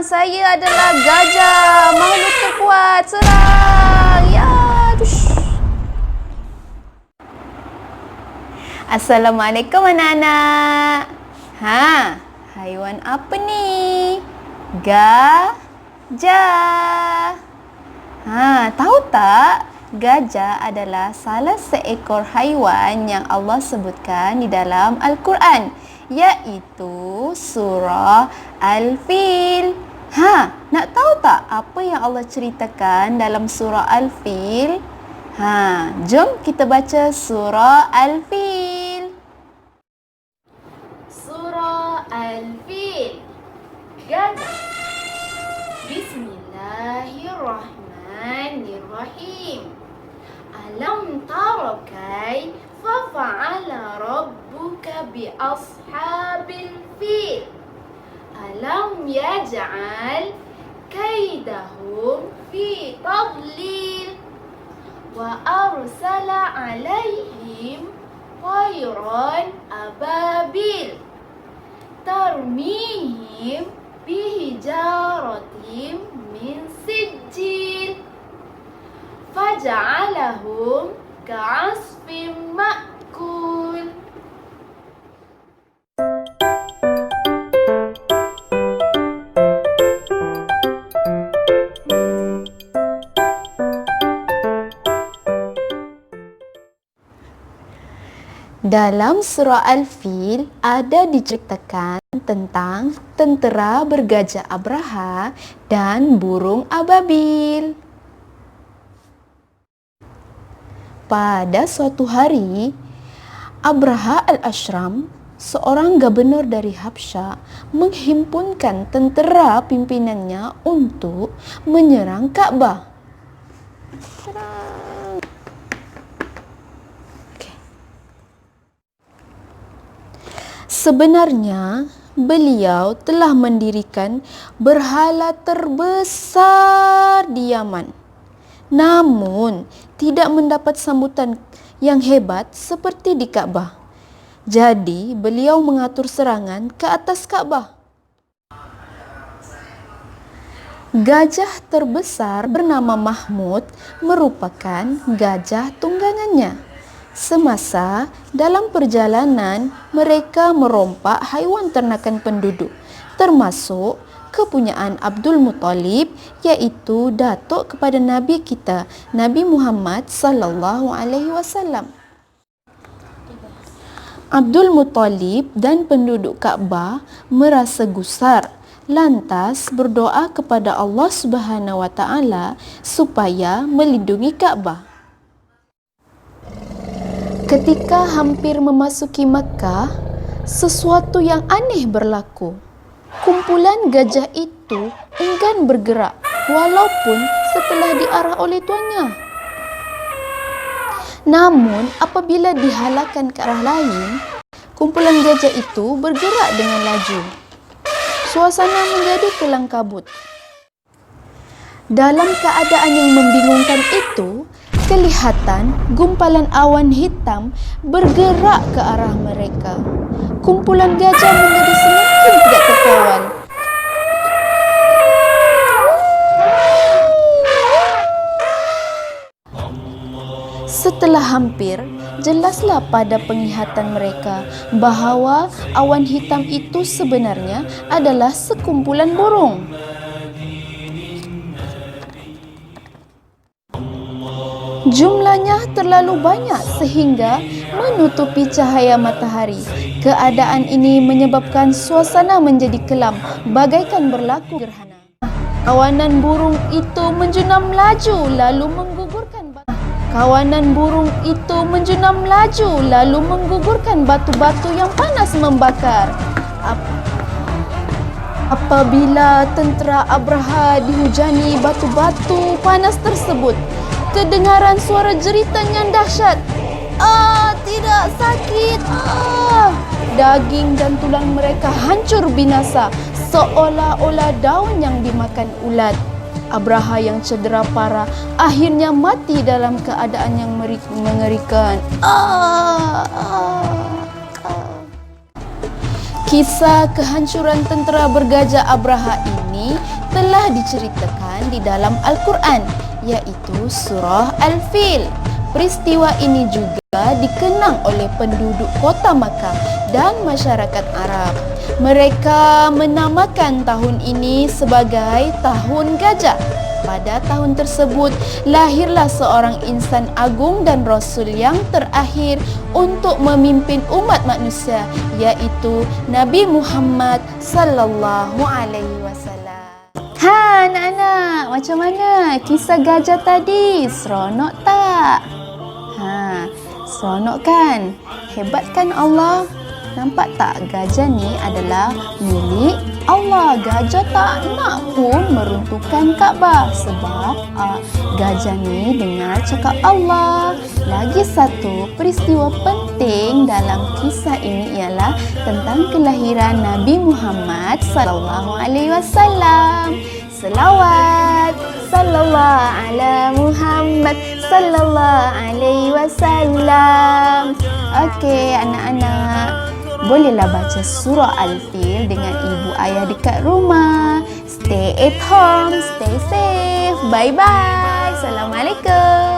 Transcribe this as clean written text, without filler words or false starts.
saya adalah gajah, makhluk terkuat. Serang! Ya, dush. Assalamualaikum anak-anak. Haiwan apa ni? Gajah. Tahu tak? Gajah adalah salah seekor haiwan yang Allah sebutkan di dalam Al-Quran, iaitu surah Al-Fil. Nak tahu tak apa yang Allah ceritakan dalam surah Al-Fil? Jom kita baca surah Al-Fil. Surah Al-Fil. Gajah. Bismillahirrahmanirrahim. Alam tara kaifa fa'ala rabbuka bi ashabil fil. Alam yaj'al kaidahum fi tadlil wa arsala 'alaihim tayran ababil tarmihim bihijaratim min sijil faja'alahum ka'asfin ma'kul. Dalam surah Al-Fil ada diceritakan tentang tentera bergajah Abraha dan burung ababil. Pada suatu hari, Abraha al-Ashram, seorang gubernur dari Habsyah, menghimpunkan tentera pimpinannya untuk menyerang Kaabah. Sebenarnya, beliau telah mendirikan berhala terbesar di Yaman. Namun, tidak mendapat sambutan yang hebat seperti di Kaabah. Jadi, beliau mengatur serangan ke atas Kaabah. Gajah terbesar bernama Mahmud merupakan gajah tunggangannya. Semasa dalam perjalanan, mereka merompak haiwan ternakan penduduk, termasuk kepunyaan Abdul Muttalib, iaitu datuk kepada Nabi kita, Nabi Muhammad sallallahu alaihi wasallam. Abdul Muttalib dan penduduk Kaabah merasa gusar, lantas berdoa kepada Allah Subhanahu wa taala supaya melindungi Kaabah. Ketika hampir memasuki Makkah, sesuatu yang aneh berlaku. Kumpulan gajah itu enggan bergerak walaupun setelah diarah oleh tuannya. Namun, apabila dihalakkan ke arah lain, kumpulan gajah itu bergerak dengan laju. Suasana menjadi kelang kabut. Dalam keadaan yang membingungkan itu, kelihatan gumpalan awan hitam bergerak ke arah mereka. Kumpulan gajah menjadi semakin tidak terkawal. Setelah hampir, jelaslah pada penglihatan mereka bahawa awan hitam itu sebenarnya adalah sekumpulan burung. Jumlahnya terlalu banyak sehingga menutupi cahaya matahari. Keadaan ini menyebabkan suasana menjadi kelam, bagaikan berlaku gerhana. Kawanan burung itu menjunam laju lalu menggugurkan batu-batu yang panas membakar. Apabila tentera Abraha dihujani batu-batu panas tersebut, kedengaran suara jeritan yang dahsyat. Tidak sakit. Daging dan tulang mereka hancur binasa, seolah-olah daun yang dimakan ulat. Abraha yang cedera parah akhirnya mati dalam keadaan yang mengerikan. Kisah kehancuran tentera bergajah Abraha ini telah diceritakan di dalam Al-Quran, iaitu surah Al-Fil. Peristiwa ini juga dikenang oleh penduduk kota Makkah dan masyarakat Arab. Mereka menamakan tahun ini sebagai Tahun Gajah. Pada tahun tersebut, lahirlah seorang insan agung dan Rasul yang terakhir untuk memimpin umat manusia, iaitu Nabi Muhammad sallallahu alaihi wasallam. Ha, anak-anak, macam mana kisah gajah tadi? Seronok tak? Ha, seronok kan? Hebat kan Allah? Nampak tak gajah ni adalah milik Allah. Gajah tak nak pun meruntuhkan Kaabah sebab gajah ni dengar cakap Allah. Lagi satu peristiwa penting dalam kisah ini ialah tentang kelahiran Nabi Muhammad sallallahu alaihi wasallam. Selawat sallallahu ala Muhammad sallallahu alaihi wasallam. Okey, anak-anak, bolehlah baca surah Al-Fil dengan ibu ayah dekat rumah. Stay at home, stay safe. Bye-bye. Assalamualaikum.